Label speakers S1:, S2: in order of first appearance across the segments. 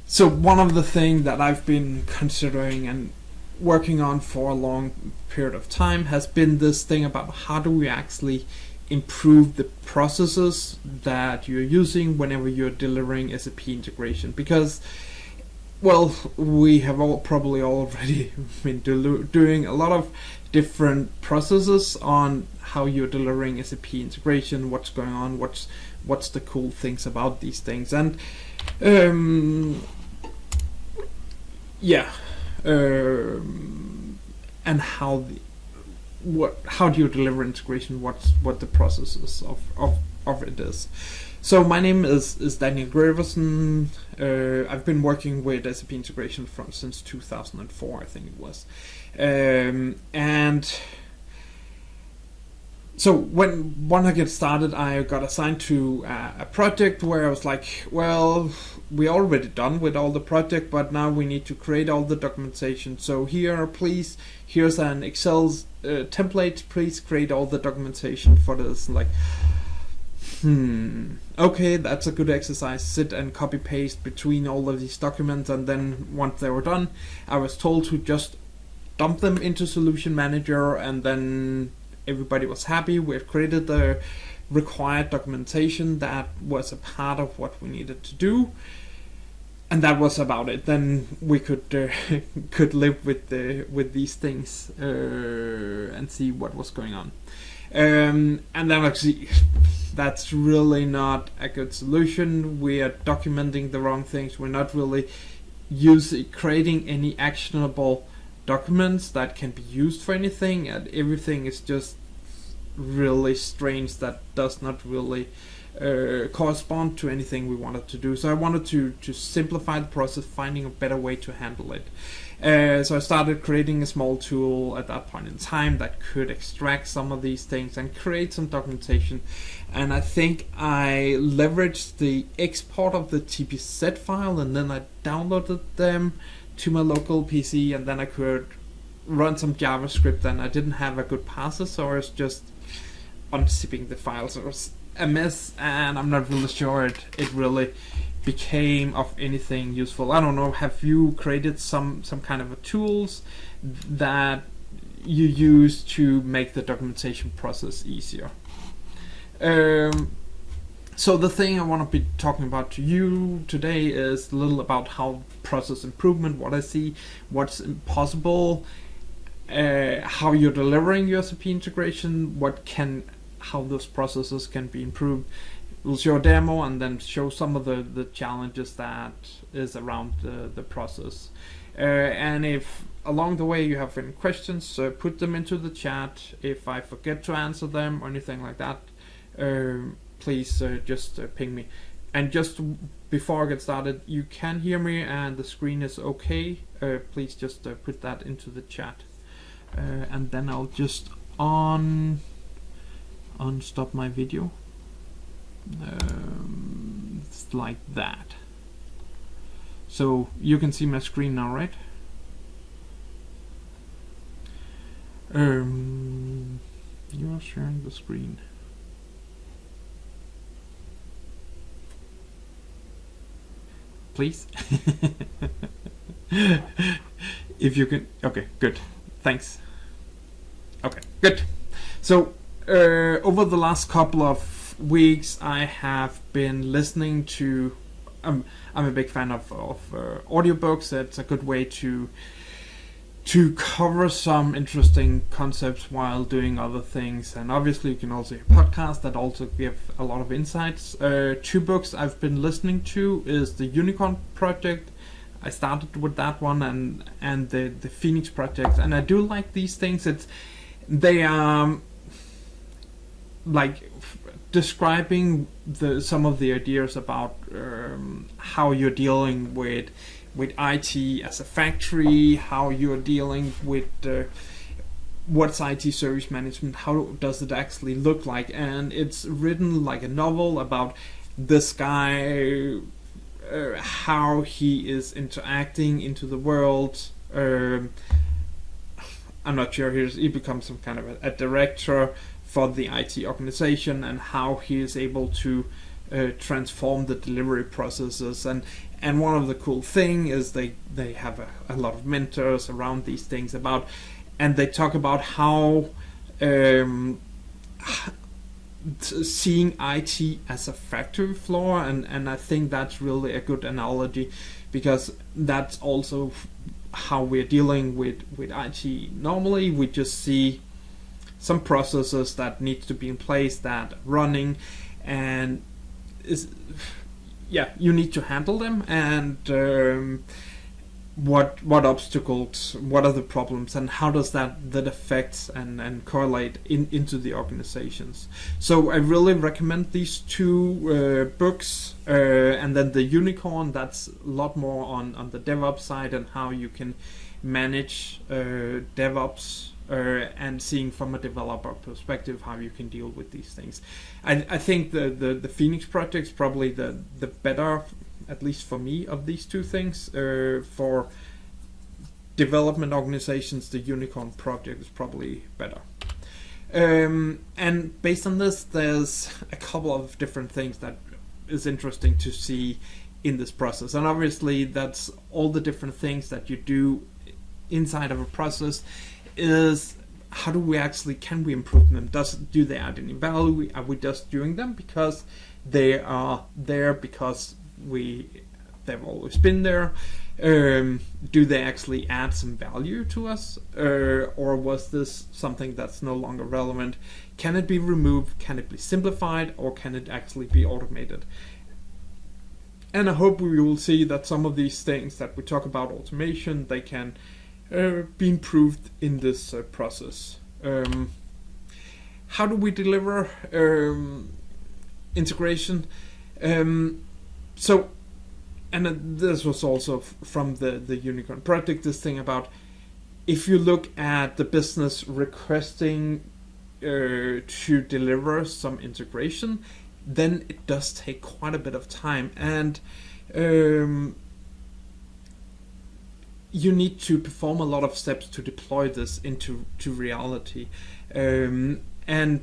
S1: So one of the things that I've been considering and working on for a long period of time has been this thing about how do we actually improve the processes that you're using whenever you're delivering SAP integration. Because, well, we have all probably already been doing a lot of different processes on how you're delivering SAP integration, what's going on, what's the cool things about these things, and and how do you deliver integration? What the processes of it is. So my name is Daniel Graveson. I've been working with SAP Integration since 2004, I think it was, and so when I get started, I got assigned to a project where I was like, well, we're already done with all the project, but now we need to create all the documentation. So here's an Excel template. Please create all the documentation for this. Like, okay, that's a good exercise. Sit and copy paste between all of these documents, and then once they were done, I was told to just dump them into Solution Manager, and then everybody was happy. We had created the required documentation that was a part of what we needed to do, and that was about it. Then we could live with these things and see what was going on. And then actually, that's really not a good solution. We are documenting the wrong things. We're not really creating any actionable documents that can be used for anything, and everything is just really strange that does not really correspond to anything we wanted to do. So I wanted to simplify the process, finding a better way to handle it. So I started creating a small tool at that point in time that could extract some of these things and create some documentation. And I think I leveraged the export of the TPZ file, and then I downloaded them to my local PC, and then I could run some JavaScript, and I didn't have a good parser, so I was just unzipping the files. So it was a mess, and I'm not really sure it really became of anything useful. I don't know, have you created some kind of a tools that you use to make the documentation process easier? So the thing I want to be talking about to you today is a little about how process improvement, what I see, what's possible, how you're delivering your SAP integration, how those processes can be improved. We'll show a demo and then show some of the challenges that is around the process. And if along the way you have any questions, put them into the chat. If I forget to answer them or anything like that, please just ping me. And just before I get started, you can hear me and the screen is okay. Please just put that into the chat. And then I'll just unstop my video. It's like that. So you can see my screen now, right? You are sharing the screen. Please. If you can. Okay, good. Thanks. Okay, good. So over the last couple of weeks, I have been listening to. I'm a big fan of audiobooks. It's a good way to cover some interesting concepts while doing other things. And obviously, you can also hear podcasts that also give a lot of insights. 2 books I've been listening to is the Unicorn Project. I started with that one, and the Phoenix Project. And I do like these things. They are like describing some of the ideas about how you're dealing with IT as a factory, how you're dealing with what's IT service management, how does it actually look like. And it's written like a novel about this guy, how he is interacting into the world. I'm not sure, he becomes some kind of a director for the IT organization, and how he is able to transform the delivery processes. And one of the cool thing is they have a lot of mentors around these things and they talk about how seeing IT as a factory floor, and I think that's really a good analogy, because that's also how we're dealing with IT. Normally we just see some processes that need to be in place, that running, and you need to handle them, and what obstacles, what are the problems, and how does that affect and correlate into the organizations. So I really recommend these two books, and then the Unicorn, that's a lot more on the DevOps side and how you can manage DevOps, and seeing from a developer perspective how you can deal with these things. I think the Phoenix project is probably the better, at least for me, of these two things. For development organizations, the Unicorn project is probably better. And based on this, there's a couple of different things that is interesting to see in this process. And obviously that's all the different things that you do inside of a process. Is how do we actually, can we improve them? Do they add any value? Are we just doing them because they are there because they've always been there? Do they actually add some value to us, or was this something that's no longer relevant? Can it be removed? Can it be simplified, or can it actually be automated? And I hope we will see that some of these things that we talk about, automation, they can be improved in this process. How do we deliver integration? So, and this was also from the Unicorn project, this thing about if you look at the business requesting to deliver some integration, then it does take quite a bit of time, and you need to perform a lot of steps to deploy this into reality. And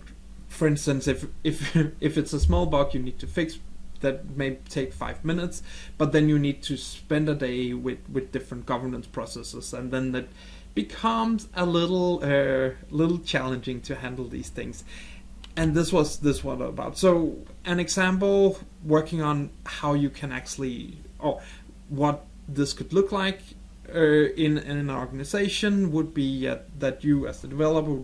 S1: for instance, if it's a small bug you need to fix, that may take 5 minutes, but then you need to spend a day with different governance processes, and then that becomes a little challenging to handle these things. And this was about. So an example working on how you can actually, or what this could look like in an organization would be that you as the developer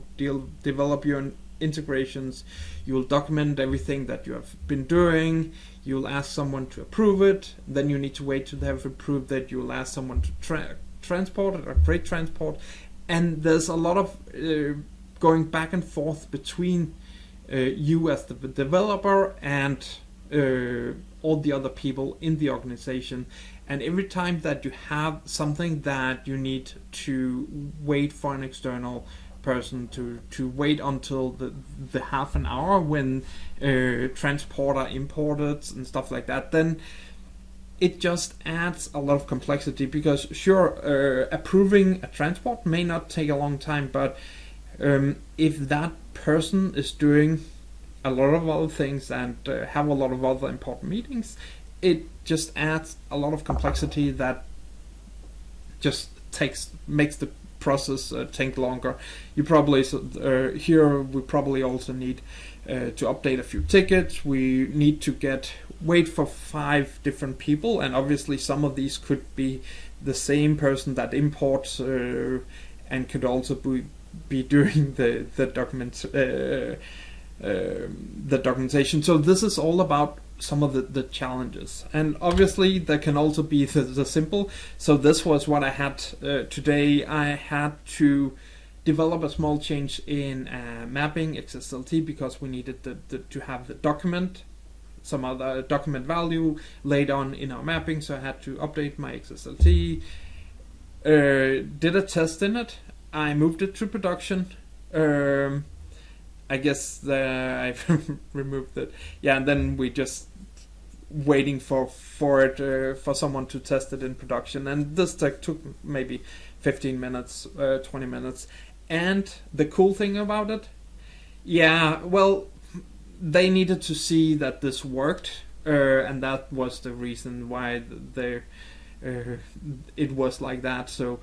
S1: develop your integrations. You will document everything that you have been doing. You'll ask someone to approve it. Then you need to wait till they have approved it. You'll ask someone to transport it or create transport. And there's a lot of going back and forth between you as the developer and all the other people in the organization. And every time that you have something that you need to wait for an external person to wait until the half an hour when transport are imported and stuff like that, then it just adds a lot of complexity, because sure, approving a transport may not take a long time, but if that person is doing a lot of other things and have a lot of other important meetings, it just adds a lot of complexity that just makes the process take longer. You probably here we probably also need to update a few tickets. We need to wait for 5 different people, and obviously some of these could be the same person that imports and could also be doing the documentation. So this is all about some of the challenges, and obviously there can also be the simple. So this was what I had today. I had to develop a small change in mapping XSLT because we needed to have the document, some other document value laid on in our mapping. So I had to update my XSLT, did a test in it. I moved it to production. I guess I've removed it. Yeah, and then we just waiting for it for someone to test it in production, and this took maybe 15 minutes, 20 minutes. And the cool thing about it, yeah, well, they needed to see that this worked and that was the reason why it was like that. So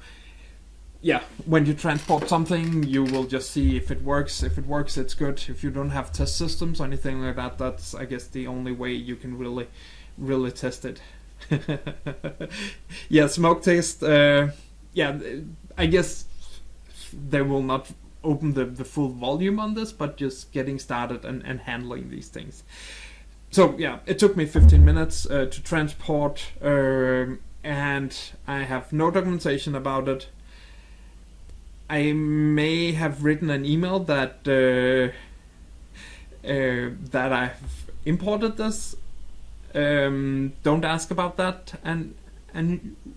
S1: yeah, when you transport something, you will just see if it works. If it works, it's good. If you don't have test systems or anything like that, that's, I guess, the only way you can really test it. Yeah, smoke test. Yeah, I guess they will not open the full volume on this, but just getting started and handling these things. So yeah, it took me 15 minutes to transport, and I have no documentation about it. I may have written an email that I've imported this. Don't ask about that, and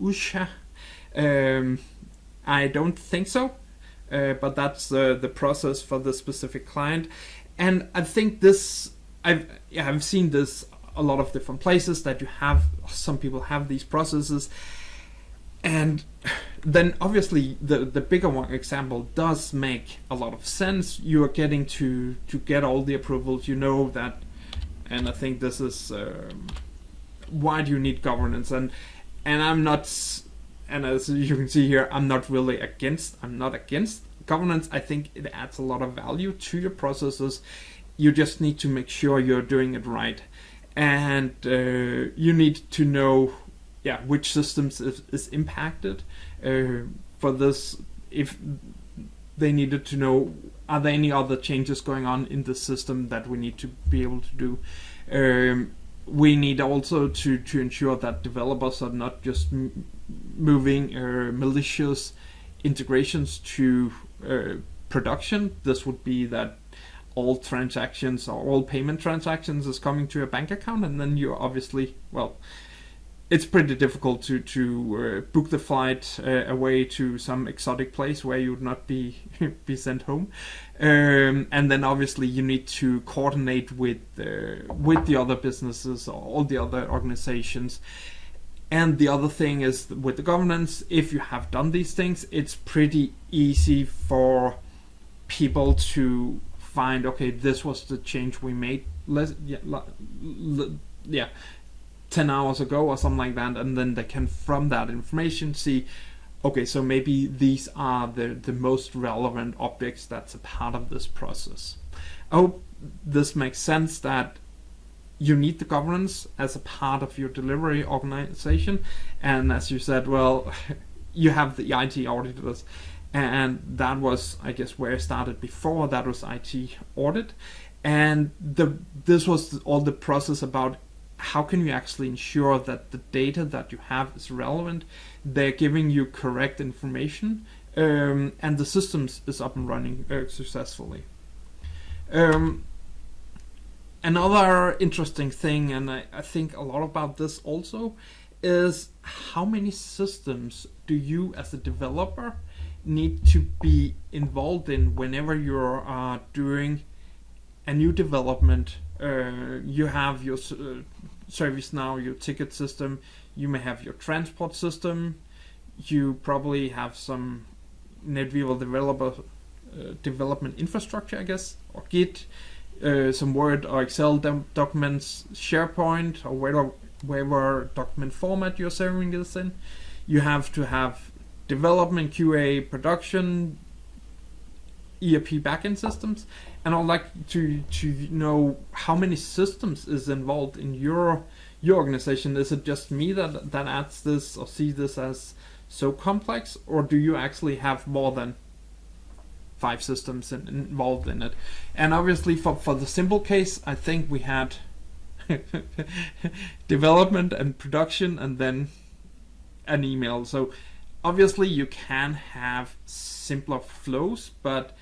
S1: Usha. I don't think so, but that's the process for the specific client, and I think this. I've seen this a lot of different places that some people have these processes, and then obviously the bigger one example does make a lot of sense. You are getting to get all the approvals, you know that, and I think this is why do you need governance, and I'm not, and as you can see here, I'm not against governance. I think it adds a lot of value to your processes. You just need to make sure you're doing it right, and you need to know, which systems is impacted for this. If they needed to know, are there any other changes going on in the system that we need to be able to do? We need also to ensure that developers are not just moving malicious integrations to production. This would be that all transactions or all payment transactions is coming to a bank account, and then you're obviously, well, it's pretty difficult to book the flight away to some exotic place where you would not be sent home, and then obviously you need to coordinate with the other businesses or all the other organizations. And the other thing is with the governance, if you have done these things, it's pretty easy for people to find, okay, this was the change we made 10 hours ago or something like that, and then they can from that information see, okay, so maybe these are the most relevant objects that's a part of this process. I hope this makes sense, that you need the governance as a part of your delivery organization, and as you said, well, you have the IT auditors, and that was, I guess, where I started before. That was IT audit, and this was all the process about how can you actually ensure that the data that you have is relevant, they're giving you correct information, and the systems is up and running successfully. Another interesting thing, and I think a lot about this also, is how many systems do you as a developer need to be involved in whenever you're doing a new development. You have your ServiceNow, your ticket system, you may have your transport system, you probably have some NetWeaver development infrastructure, I guess, or Git, some Word or Excel documents, SharePoint, or whatever document format you're serving this in. You have to have development, QA, production, ERP backend systems, and I'd like to know how many systems is involved in your organization. Is it just me that adds this or see this as so complex, or do you actually have more than 5 systems involved in it? And obviously for the simple case, I think we had development and production and then an email. So obviously you can have simpler flows, but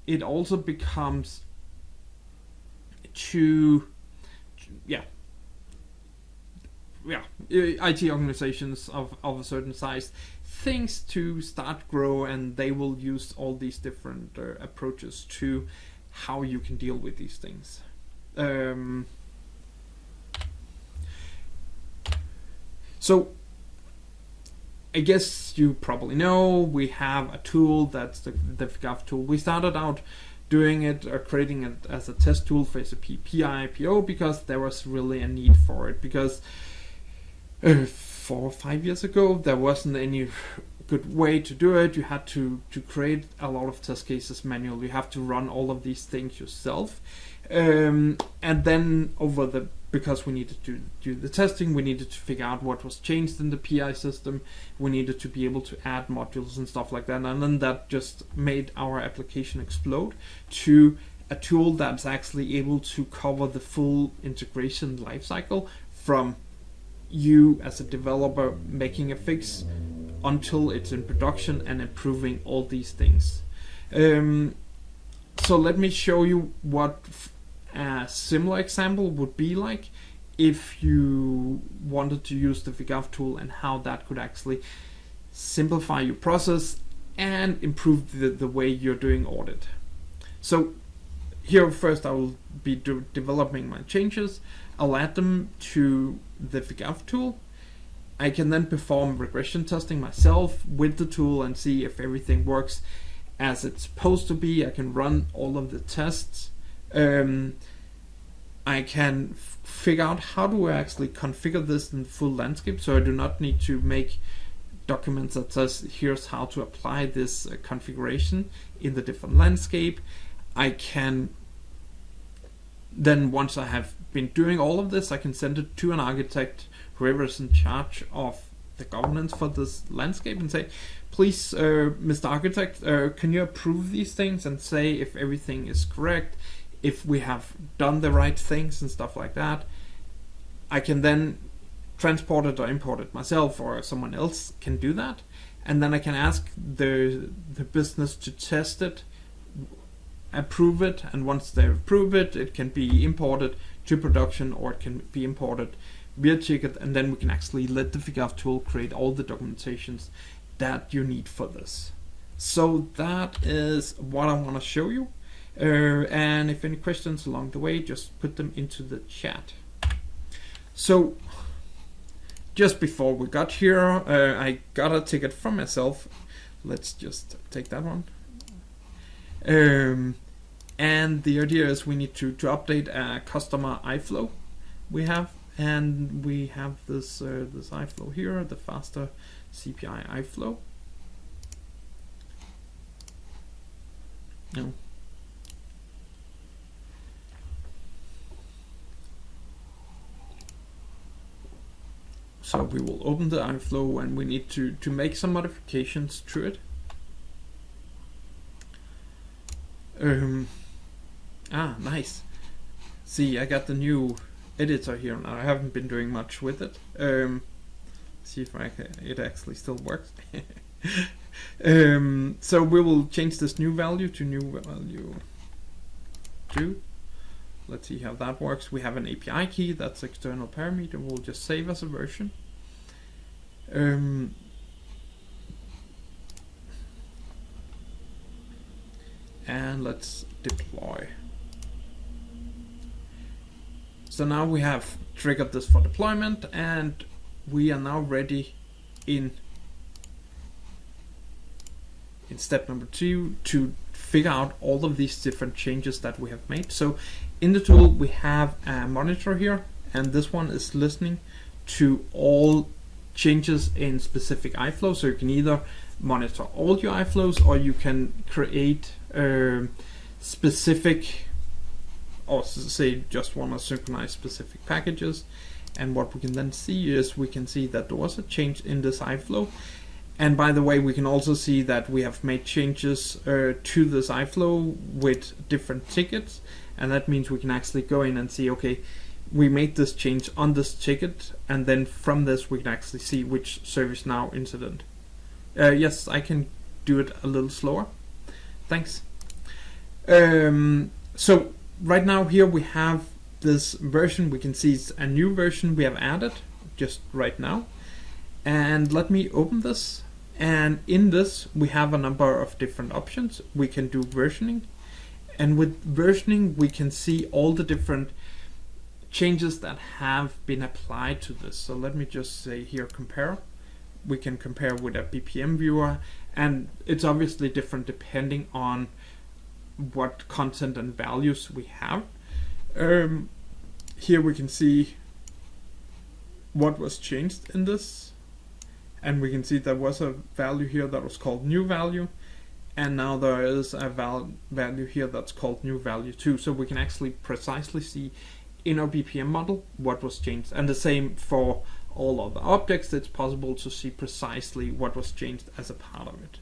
S1: it also becomes IT organizations of a certain size, things to start grow, and they will use all these different approaches to how you can deal with these things. So I guess you probably know we have a tool that's the Figaf tool. We started out doing it or creating it as a test tool for SAP PIPO because there was really a need for it. Because 4 or 5 years ago, there wasn't any good way to do it. You had to create a lot of test cases manually. You have to run all of these things yourself. And then because we needed to do the testing, we needed to figure out what was changed in the PI system. We needed to be able to add modules and stuff like that. And then that just made our application explode to a tool that's actually able to cover the full integration lifecycle from you as a developer making a fix until it's in production and improving all these things. So let me show you what a similar example would be like if you wanted to use the Figaf tool, and how that could actually simplify your process and improve the way you're doing audit. So here first I will be developing my changes. I'll add them to the Figaf tool. I can then perform regression testing myself with the tool and see if everything works as it's supposed to be. I can run all of the tests. I can figure out how do I actually configure this in the full landscape, so I do not need to make documents that says here's how to apply this configuration in the different landscape. I can then, once I have been doing all of this, I can send it to an architect, whoever is in charge of the governance for this landscape, and say, please, Mr. Architect, can you approve these things and say if everything is correct, if we have done the right things and stuff like that. I can then transport it or import it myself, or someone else can do that. And then I can ask the business to test it, approve it, and once they approve it, it can be imported to production, or it can be imported via ticket, and then we can actually let the Figaf tool create all the documentations that you need for this. So that is what I want to show you. And if any questions along the way, just put them into the chat. So just before we got here, I got a ticket from myself. Let's just take that one. And the idea is we need to update a customer iFlow we have, and we have this iFlow here, the faster CPI iFlow. No. So we will open the iFlow, and we need to make some modifications to it. Nice. See, I got the new editor here now. I haven't been doing much with it. See if it actually still works. So we will change this new value to new value 2. Let's see how that works. We have an API key, that's external parameter. We'll just save as a version. And let's deploy. So now we have triggered this for deployment, and we are now ready in step number 2 to figure out all of these different changes that we have made. So in the tool we have a monitor here, and this one is listening to all changes in specific iFlow. So you can either monitor all your iFlows, or you can create specific, or say just want to synchronize specific packages. And what we can then see is we can see that there was a change in this iFlow. And by the way, we can also see that we have made changes to this iFlow with different tickets. And that means we can actually go in and see, okay, we made this change on this ticket, and then from this we can actually see which ServiceNow incident. Yes, I can do it a little slower. Thanks. So right now here we have this version. We can see it's a new version we have added just right now. And let me open this. And in this we have a number of different options. We can do versioning. And with versioning we can see all the different changes that have been applied to this. So let me just say here compare. We can compare with a BPM viewer, and it's obviously different depending on what content and values we have. Here we can see what was changed in this, and we can see there was a value here that was called new value, and now there is a value here that's called new value 2. So we can actually precisely see in our BPM model what was changed, and the same for all other objects. It's possible to see precisely what was changed as a part of it.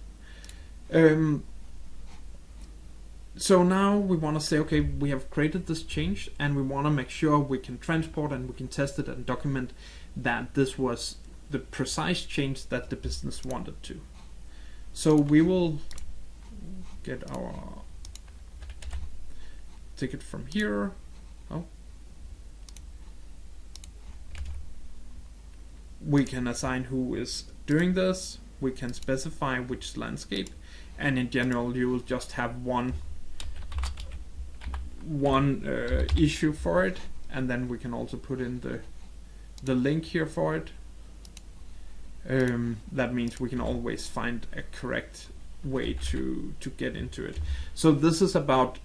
S1: So now we want to say, okay, we have created this change, and we want to make sure we can transport and we can test it and document that this was the precise change that the business wanted to. So we will get our ticket from here. Oh. We can assign who is doing this. We can specify which landscape, and in general you will just have one issue for it, and then we can also put in the link here for it. That means we can always find a correct way to get into it. So this is about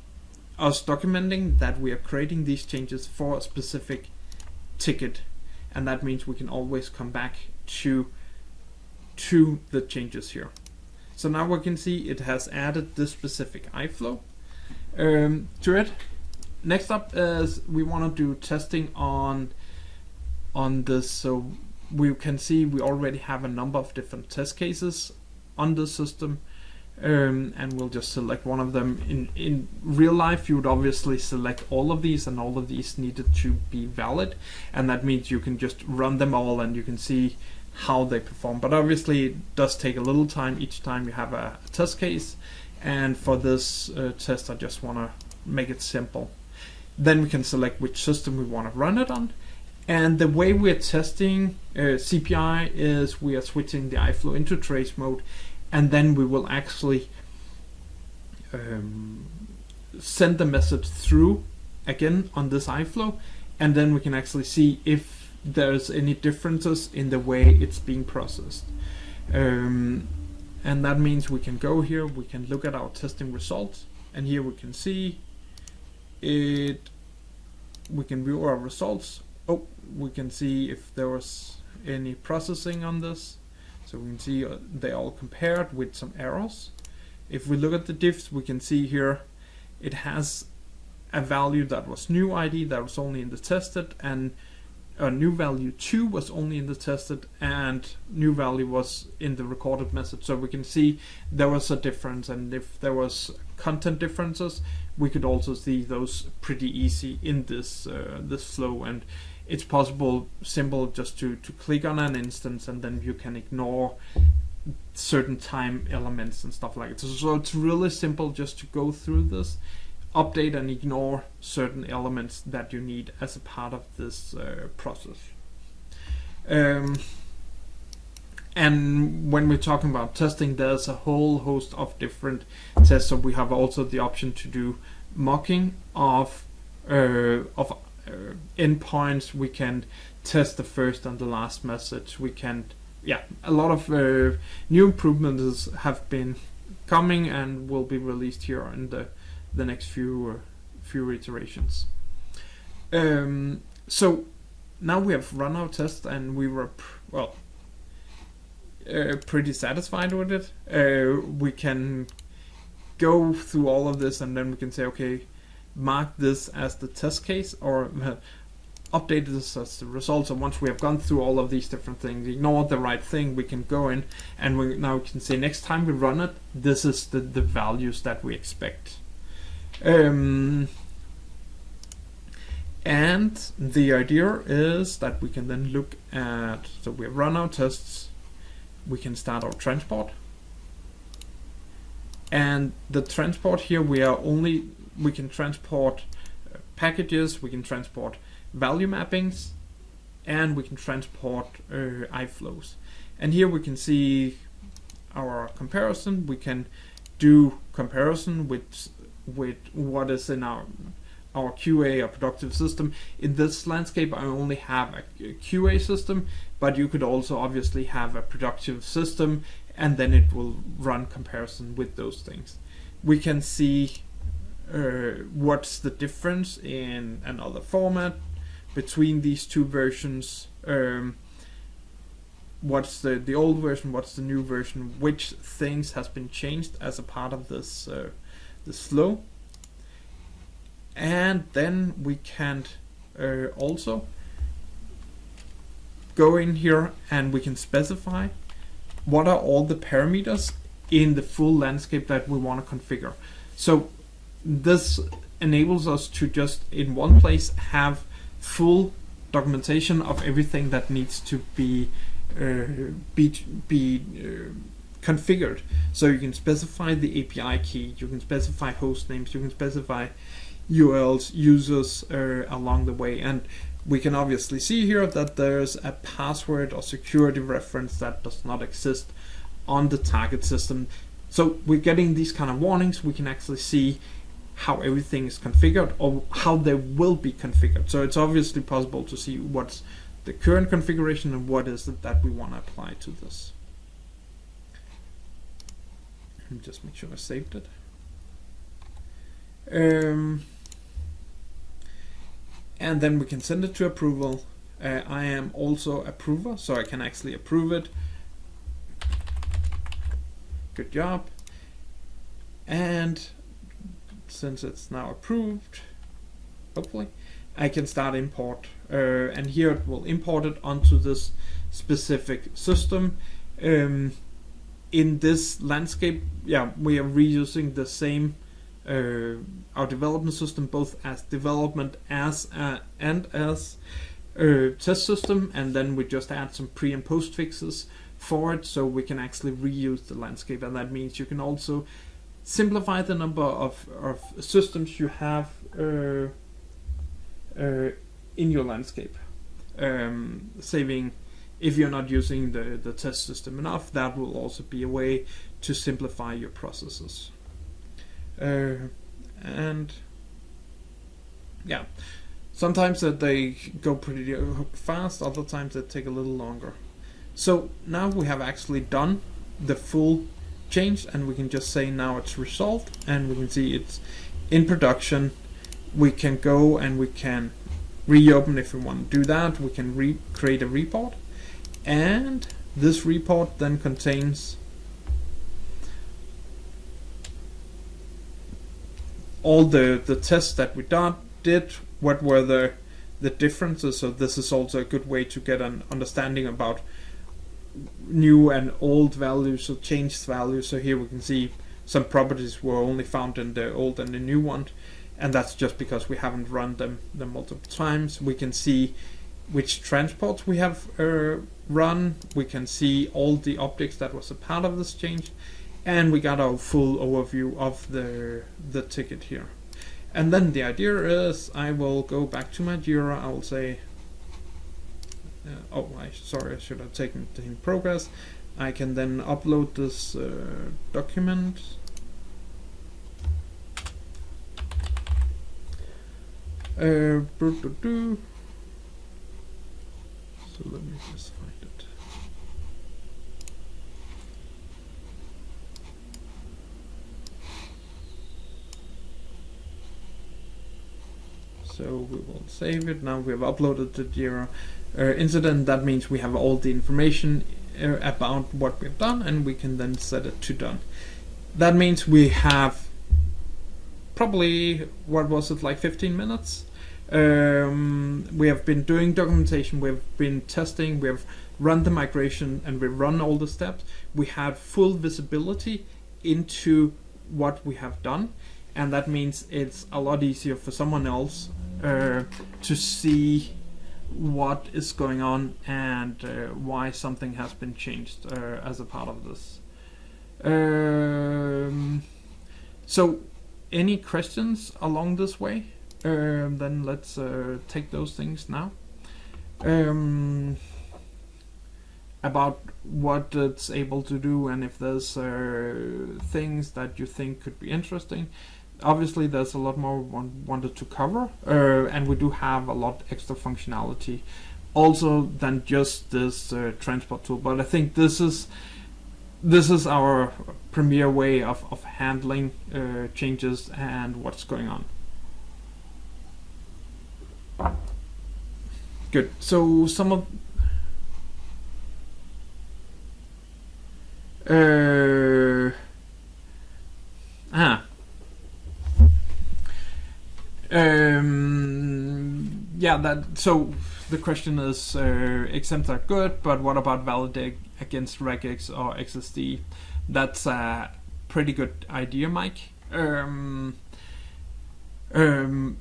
S1: us documenting that we are creating these changes for a specific ticket, and that means we can always come back to the changes here. So now we can see it has added this specific iFlow to it. Next up is we want to do testing on this. So we can see we already have a number of different test cases on the system, and we'll just select one of them. In real life you would obviously select all of these, and all of these needed to be valid, and that means you can just run them all and you can see how they perform. But obviously it does take a little time each time you have a test case, and for this test I just want to make it simple. Then we can select which system we want to run it on, and the way we're testing CPI is we are switching the iFlow into trace mode, and then we will actually send the message through again on this iFlow, and then we can actually see if there's any differences in the way it's being processed. And that means we can go here, we can look at our testing results, and here we can see it. We can view our results. Oh, we can see if there was any processing on this. So we can see they all compared with some errors. If we look at the diffs, we can see here it has a value that was new ID that was only in the tested, and a new value 2 was only in the tested, and new value was in the recorded message. So we can see there was a difference, and if there was content differences, we could also see those pretty easy in this this flow. And it's simple just to click on an instance, and then you can ignore certain time elements and stuff like it. So it's really simple just to go through this, update and ignore certain elements that you need as a part of this process. And when we're talking about testing, there's a whole host of different tests. So we have also the option to do mocking of endpoints. We can test the first and the last message. We can, a lot of new improvements have been coming and will be released here in the next few iterations. So now we have run our test, and we were pretty satisfied with it. We can go through all of this, and then we can say, okay, mark this as the test case, or update this as the result. So once we have gone through all of these different things, ignored the right thing, we can go in and we now can say next time we run it, this is the values that we expect. And the idea is that we can then look at, so we have run our tests, we can start our transport, and the transport here we can transport packages, we can transport value mappings, and we can transport iFlows. And here we can see our comparison. We can do comparison with what is in our QA or productive system. In this landscape I only have a QA system, but you could also obviously have a productive system, and then it will run comparison with those things. We can see what's the difference in another format between these two versions, what's the old version, what's the new version, which things has been changed as a part of this flow. And then we can also go in here and we can specify what are all the parameters in the full landscape that we want to configure. So this enables us to just in one place have full documentation of everything that needs to be configured. So you can specify the API key, you can specify host names, you can specify URLs, users along the way, and we can obviously see here that there's a password or security reference that does not exist on the target system. So we're getting these kind of warnings. We can actually see how everything is configured or how they will be configured. So it's obviously possible to see what's the current configuration and what is it that we want to apply to this. Let me just make sure I saved it. And then we can send it to approval. I am also approver, so I can actually approve it. Good job. And since it's now approved, hopefully, I can start import. And here it will import it onto this specific system. In this landscape, yeah, we are reusing the same our development system, both as development and as test system, and then we just add some pre and post fixes for it, so we can actually reuse the landscape. And that means you can also simplify the number of systems you have in your landscape, saving. If you're not using the test system enough, that will also be a way to simplify your processes. And yeah, sometimes they go pretty fast, other times they take a little longer. So now we have actually done the full change, and we can just say now it's resolved, and we can see it's in production. We can go and we can reopen if we want to do that. We can create a report, and this report then contains all the tests that we did, what were the differences. So this is also a good way to get an understanding about new and old values, so changed values. So here we can see some properties were only found in the old and the new one, and that's just because we haven't run them multiple times. We can see which transports we have run. We can see all the objects that was a part of this change. And we got our full overview of the ticket here. And then the idea is I will go back to my Jira. I will say, I should have taken it in progress. I can then upload this document. So let me just find it. So we will save it. Now we have uploaded the Jira incident. That means we have all the information about what we've done, and we can then set it to done. That means we have probably, what was it, like 15 minutes? We have been doing documentation, we've been testing, we've run the migration, and we've run all the steps. We have full visibility into what we have done, and that means it's a lot easier for someone else to see what is going on and why something has been changed as a part of this. So any questions along this way? Then let's take those things now. About what it's able to do, and if there's things that you think could be interesting. Obviously there's a lot more wanted to cover, and we do have a lot extra functionality also than just this transport tool, but I think this is this is our premier way of handling changes and what's going on. Good. So some of yeah, that. So the question is, exempts are good, but what about validate against regex or XSD? That's a pretty good idea, Mike.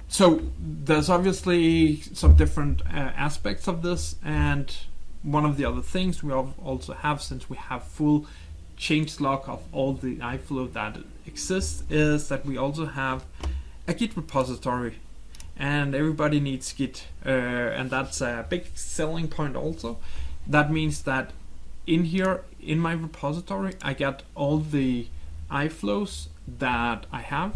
S1: So there's obviously some different aspects of this, and one of the other things we also have, since we have full change log of all the iFlow that exists, is that we also have a Git repository, and everybody needs Git, and that's a big selling point also. That means that in here, in my repository, I get all the iFlows that I have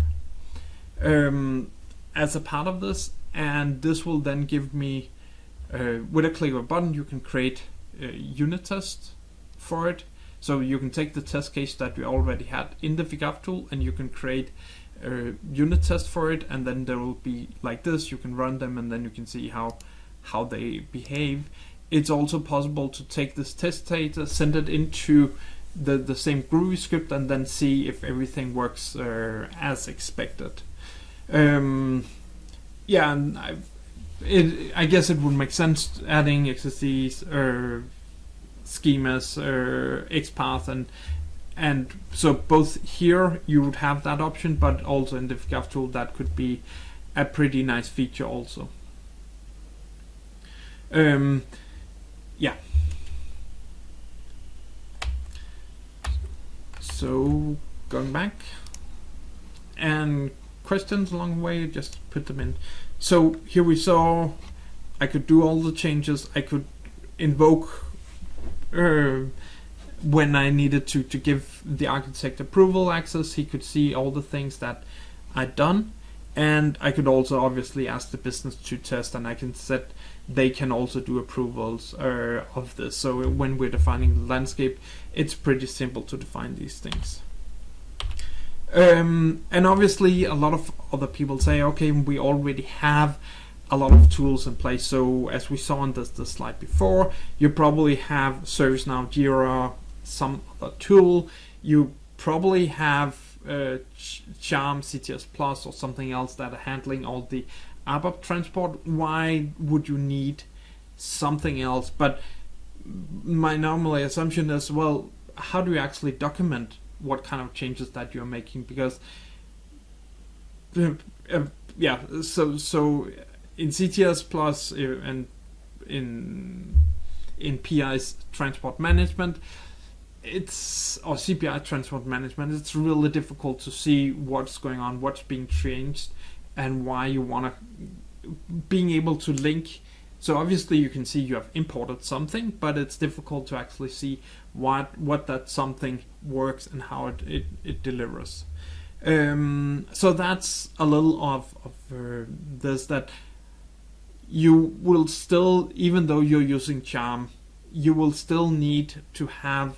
S1: as a part of this, and this will then give me, with a click of a button, you can create a unit test for it. So you can take the test case that we already had in the Figaf tool, and you can create a unit test for it, and then there will be like this. You can run them, and then you can see how they behave. It's also possible to take this test data, send it into the same Groovy script, and then see if everything works as expected. Yeah, and I guess it would make sense adding XSDs or schemas or XPath, and so both here you would have that option, but also in the Figaf tool that could be a pretty nice feature also. Yeah. So going back, and questions along the way, just put them in. So here we saw I could do all the changes. I could invoke when I needed to give the architect approval access. He could see all the things that I'd done, and I could also obviously ask the business to test, and I can set they can also do approvals of this. So when we're defining the landscape, it's pretty simple to define these things. And obviously a lot of other people say, okay, we already have a lot of tools in place. So as we saw on the slide before, you probably have ServiceNow, Jira, some other tool. You probably have Charm, CTS Plus, or something else that are handling all the ABAP transport. Why would you need something else? But my normal assumption is, well, how do you actually document what kind of changes that you're making? Because yeah, so in CTS Plus and in PI's transport management, or CPI transport management, it's really difficult to see what's going on, what's being changed, and why you want to being able to link. So obviously you can see you have imported something, but it's difficult to actually see what that something works and how it delivers. So that's a little of this, that you will still, even though you're using Charm, you will still need to have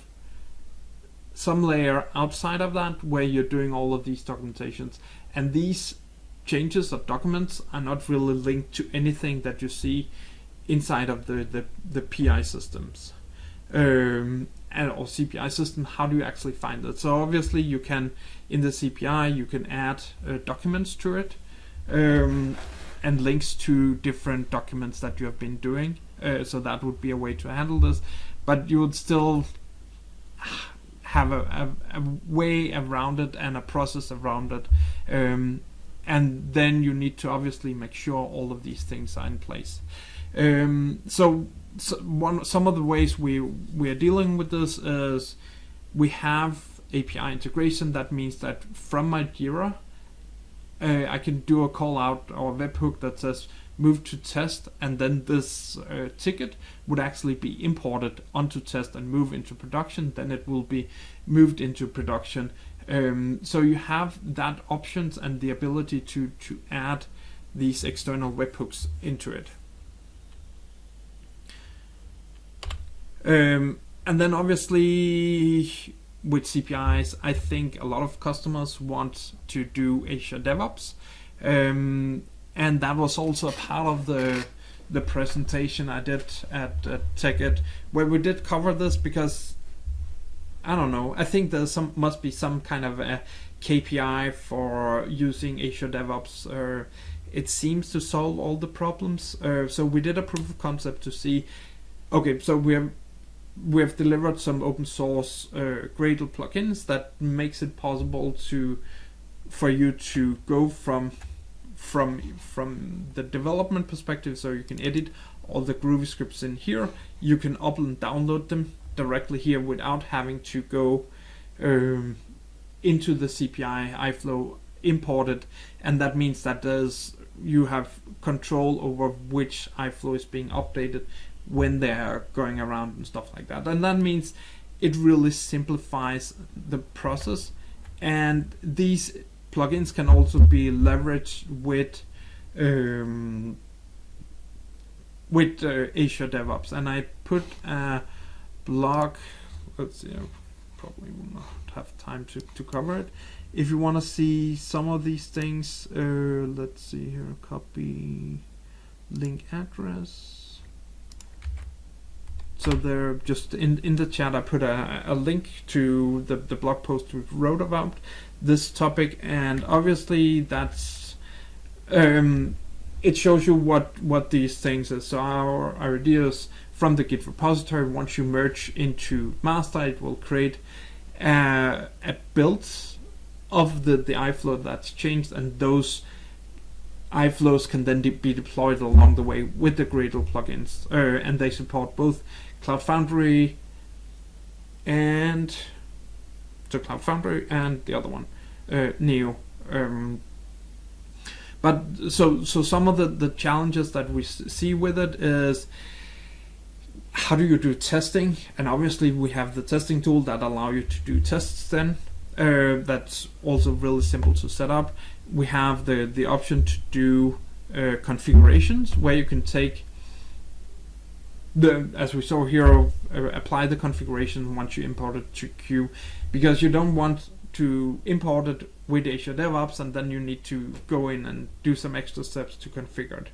S1: some layer outside of that where you're doing all of these documentations, and these changes of documents are not really linked to anything that you see inside of the PI systems or CPI system. How do you actually find it? So obviously you can, in the CPI, you can add documents to it and links to different documents that you have been doing. So that would be a way to handle this, but you would still have a way around it and a process around it. And then you need to obviously make sure all of these things are in place. So some of the ways we are dealing with this is we have API integration. That means that from my Jira, I can do a call out or a webhook that says move to test, and then this ticket would actually be imported onto test and move into production. Then it will be moved into production. So you have that options and the ability to add these external webhooks into it. And then obviously with CPIs, I think a lot of customers want to do Azure DevOps, and that was also a part of the presentation I did at TechEd, where we did cover this, because I don't know, I think there must be some kind of a KPI for using Azure DevOps. It seems to solve all the problems. So we did a proof of concept to see, okay, so we have delivered some open source Gradle plugins that makes it possible for you to go from the development perspective, so you can edit all the Groovy scripts in here. You can upload and download them directly here without having to go into the CPI iFlow imported, and that means that you have control over which iFlow is being updated when they're going around and stuff like that. And that means it really simplifies the process, and these plugins can also be leveraged with Azure DevOps. And I put a blog, let's see, I probably will not have time to cover it. If you want to see some of these things, let's see here, copy link address. So they're just in the chat. I put a link to the blog post we wrote about this topic, and obviously that's it shows you what these things is. So our idea is, from the Git repository, once you merge into master, it will create a build of the iFlow that's changed, and those iFlows can then be deployed along the way with the Gradle plugins, and they support both Cloud Foundry and the other one, Neo. But so some of the challenges that we see with it is, how do you do testing? And obviously we have the testing tool that allow you to do tests then. That's also really simple to set up. We have the option to do configurations, where you can take as we saw here, apply the configuration once you import it to Q, because you don't want to import it with Azure DevOps and then you need to go in and do some extra steps to configure it.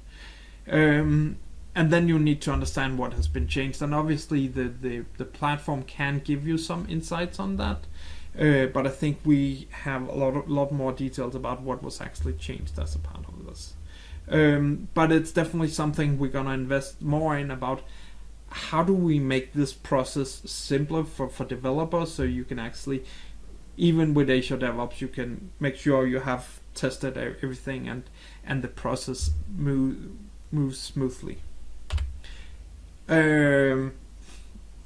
S1: And then you need to understand what has been changed. And obviously the platform can give you some insights on that. But I think we have a lot more details about what was actually changed as a part of this. But it's definitely something we're going to invest more in, about how do we make this process simpler for developers, so you can actually, even with Azure DevOps, you can make sure you have tested everything and the process moves smoothly.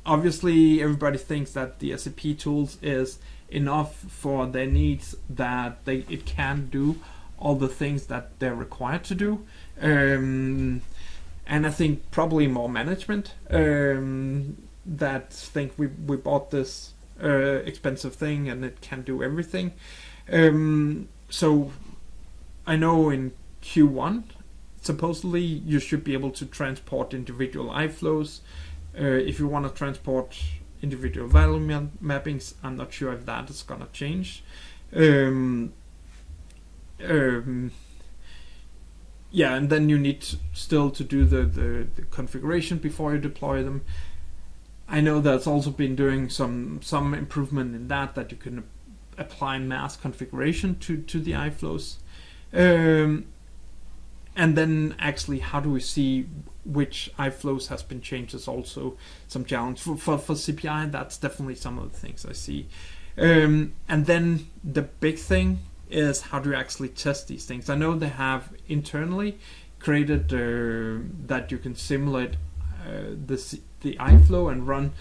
S1: Obviously, everybody thinks that the SAP Tools is enough for their needs, that it can do all the things that they're required to do. And I think probably more management that think we bought this expensive thing and it can do everything. So I know in Q1, supposedly you should be able to transport individual iFlows. If you want to transport individual value mappings, I'm not sure if that is going to change. Yeah, and then you need still to do the configuration before you deploy them. I know that's also been doing some improvement in that you can apply mass configuration to the iFlows. And then actually, how do we see which iFlows has been changed is also some challenge. For CPI, that's definitely some of the things I see. And then the big thing is, how do you actually test these things? I know they have internally created that you can simulate the iFlow and run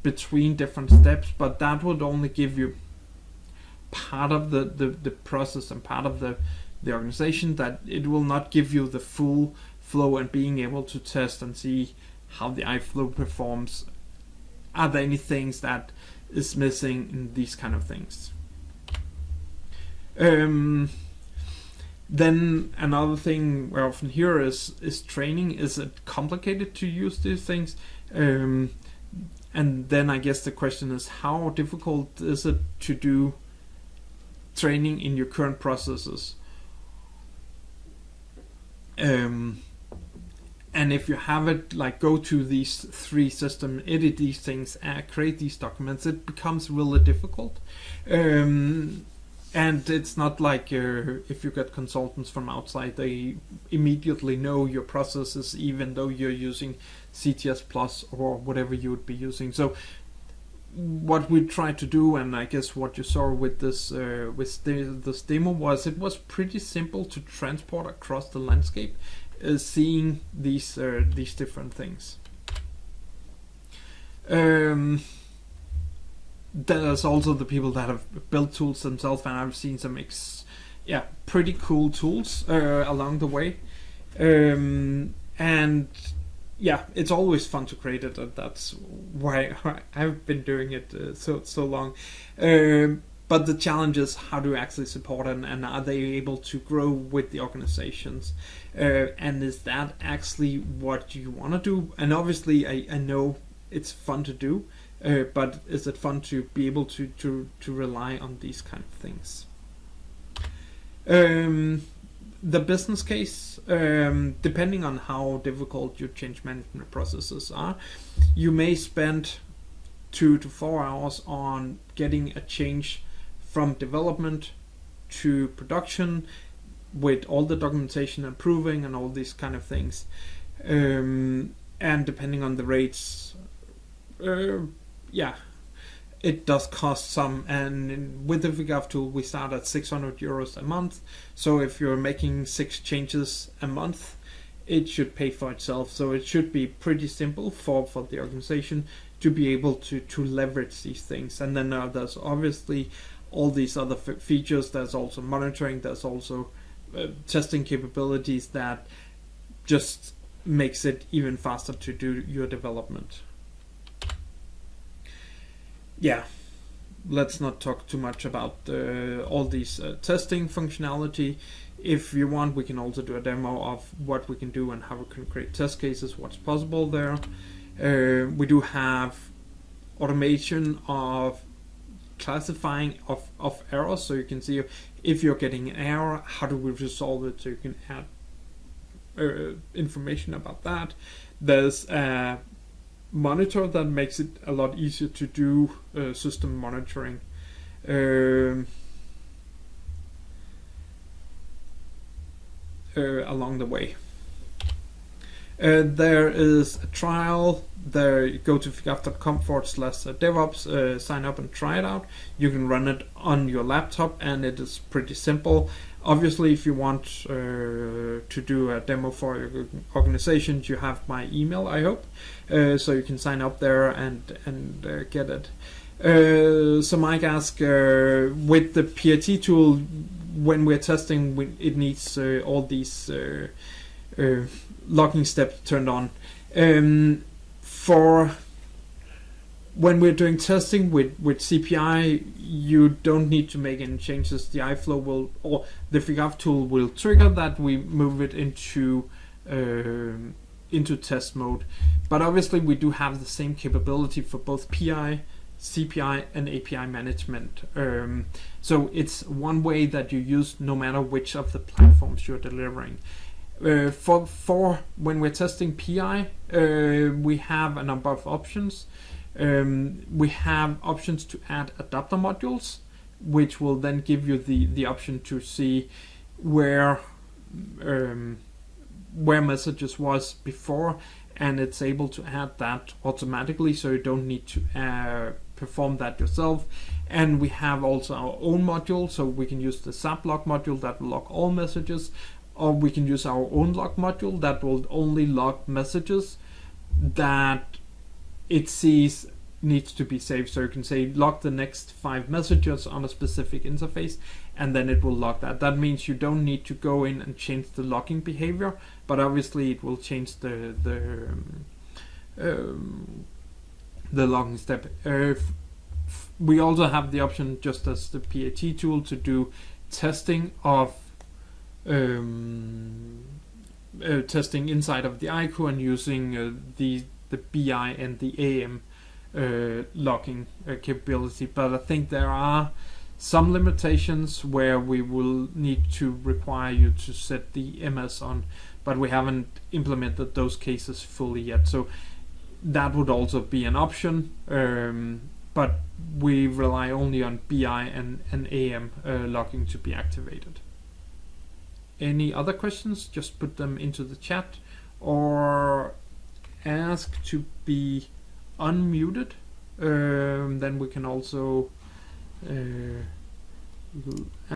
S1: between different steps, but that would only give you part of the process and part of the organization. That it will not give you the full flow and being able to test and see how the iFlow performs. Are there any things that is missing in these kind of things? Then another thing we often hear is training. Is it complicated to use these things? And then I guess the question is, how difficult is it to do training in your current processes? And if you have it, like, go to these 3 systems, edit these things, create these documents, it becomes really difficult. And it's not like if you get consultants from outside, they immediately know your processes, even though you're using CTS Plus or whatever you would be using. So what we tried to do, and I guess what you saw with this this demo, was it was pretty simple to transport across the landscape, seeing these different things. There's also the people that have built tools themselves, and I've seen some pretty cool tools along the way. And yeah, it's always fun to create it, and that's why I've been doing it so long. But the challenge is, how do you actually support it, and are they able to grow with the organizations? And is that actually what you want to do? And obviously, I know it's fun to do, but is it fun to be able to rely on these kind of things? The business case, depending on how difficult your change management processes are, you may spend 2 to 4 hours on getting a change from development to production, with all the documentation approving and all these kind of things. And depending on the rates, it does cost some. And with the Figaf tool, we start at €600 a month. So if you're making 6 changes a month, it should pay for itself. So it should be pretty simple for the organization to be able to leverage these things. And then there's obviously all these other features. There's also monitoring. There's also testing capabilities that just makes it even faster to do your development. Yeah, let's not talk too much about all these testing functionality. If you want, we can also do a demo of what we can do and how we can create test cases, what's possible there. We do have automation of classifying of errors, so you can see if you're getting an error, how do we resolve it, so you can add information about that. There's a monitor that makes it a lot easier to do system monitoring. Along the way. There is a trial. There, you go to figaf.com/DevOps, sign up and try it out. You can run it on your laptop, and it is pretty simple. Obviously, if you want to do a demo for your organization, you have my email, I hope, so you can sign up there and get it. So Mike asked, with the PIT tool, when we're testing, it needs all these logging steps turned on. For when we're doing testing with CPI, you don't need to make any changes. The iFlow will, or the Figaf tool will trigger that we move it into test mode. But obviously, we do have the same capability for both PI, CPI, and API management. So it's one way that you use no matter which of the platforms you're delivering. For when we're testing PI, we have a number of options. We have options to add adapter modules, which will then give you the option to see where messages was before, and it's able to add that automatically, so you don't need to perform that yourself. And we have also our own module, so we can use the SAP log module that will log all messages, or we can use our own log module that will only log messages that it sees needs to be saved. So you can say log the next 5 messages on a specific interface, and then it will log that. That means you don't need to go in and change the logging behavior, but obviously it will change the logging step. We also have the option, just as the PAT tool, to do testing of testing inside of the ICO and using the BI and the AM logging capability, but I think there are some limitations where we will need to require you to set the MS on, but we haven't implemented those cases fully yet. So that would also be an option, but we rely only on BI and AM logging to be activated. Any other questions? Just put them into the chat or ask to be unmuted. Then we can also